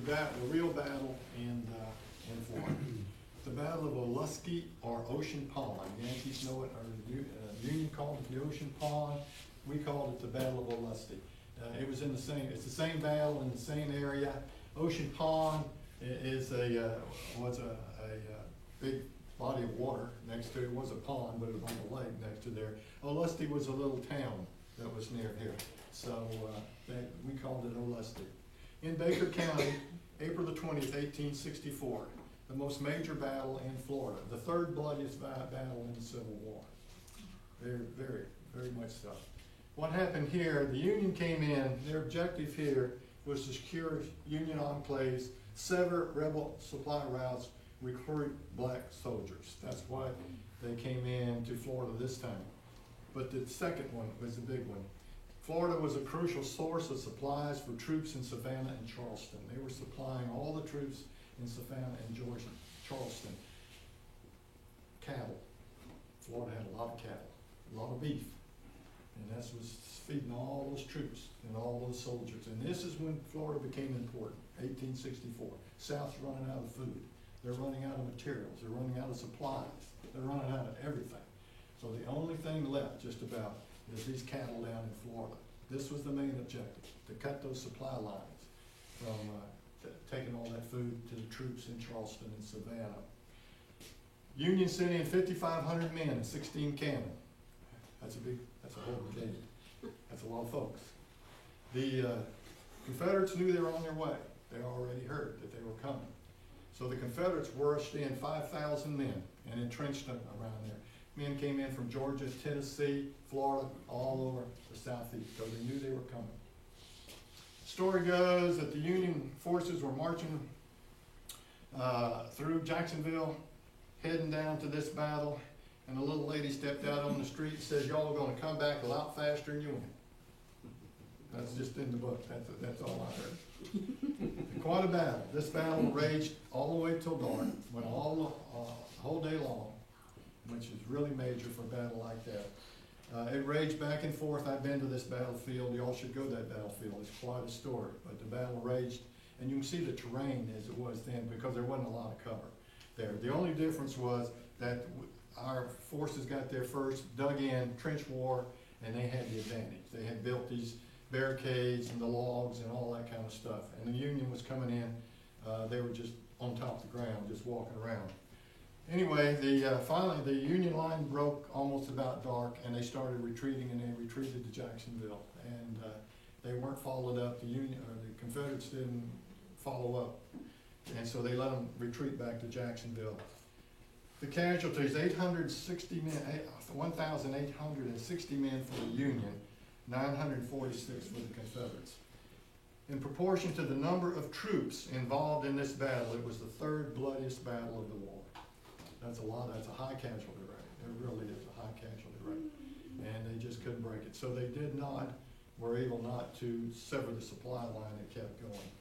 the real battle in Florida. The Battle of Olustee or Ocean Pond. Yankees know it, or Union called it the Ocean Pond. We called it the Battle of Olustee. It was in the same. It's the same battle in the same area. Ocean Pond was a big body of water next to it. It was a pond, but it was on a lake next to there. Olustee was a little town that was near here, so we called it Olustee. In Baker County, April the 20th, 1864, the most major battle in Florida, the third bloodiest battle in the Civil War. Very much so. What happened here, the Union came in, their objective here was to secure Union enclaves, sever rebel supply routes, recruit black soldiers. That's why they came in to Florida this time. But the second one was the big one. Florida was a crucial source of supplies for troops in Savannah and Charleston. They were supplying all the troops in Savannah and Charleston. Cattle. Florida had a lot of cattle, a lot of beef. And that was feeding all those troops and all those soldiers. And this is when Florida became important, 1864. South's running out of food. They're running out of materials. They're running out of supplies. They're running out of everything. So the only thing left, just about, is these cattle down in Florida. This was the main objective, to cut those supply lines from taking all that food to the troops in Charleston and Savannah. Union sent in 5,500 men and 16 cannon. That's a whole brigade. That's a lot of folks. The Confederates knew they were on their way. They already heard that they were coming. So the Confederates rushed in 5,000 men and entrenched them around there. Men came in from Georgia, Tennessee, Florida, all over the southeast, because they knew they were coming. Story goes that the Union forces were marching through Jacksonville, heading down to this battle, and a little lady stepped out on the street and says, "Y'all are going to come back a lot faster than you went." That's just in the book. That's all I heard. Quite a battle. This battle raged all the way till dark, went all whole day long, which is really major for a battle like that. It raged back and forth. I've been to this battlefield. Y'all should go to that battlefield. It's quite a story. But the battle raged, and you can see the terrain as it was then, because there wasn't a lot of cover there. The only difference was that our forces got there first, dug in, trench war, and they had the advantage. They had built these barricades and the logs and all that kind of stuff. And the Union was coming in. They were just on top of the ground, just walking around. Anyway, finally the Union line broke almost about dark, and they started retreating, and they retreated to Jacksonville. And they weren't followed up. The Confederates didn't follow up, and so they let them retreat back to Jacksonville. The casualties: 860 men, 1,860 men for the Union, 946 for the Confederates. In proportion to the number of troops involved in this battle, it was the third bloodiest battle of the war. That's a lot. That's a high casualty rate. It really is a high casualty rate, and they just couldn't break it. So they were able not to sever the supply line that kept going.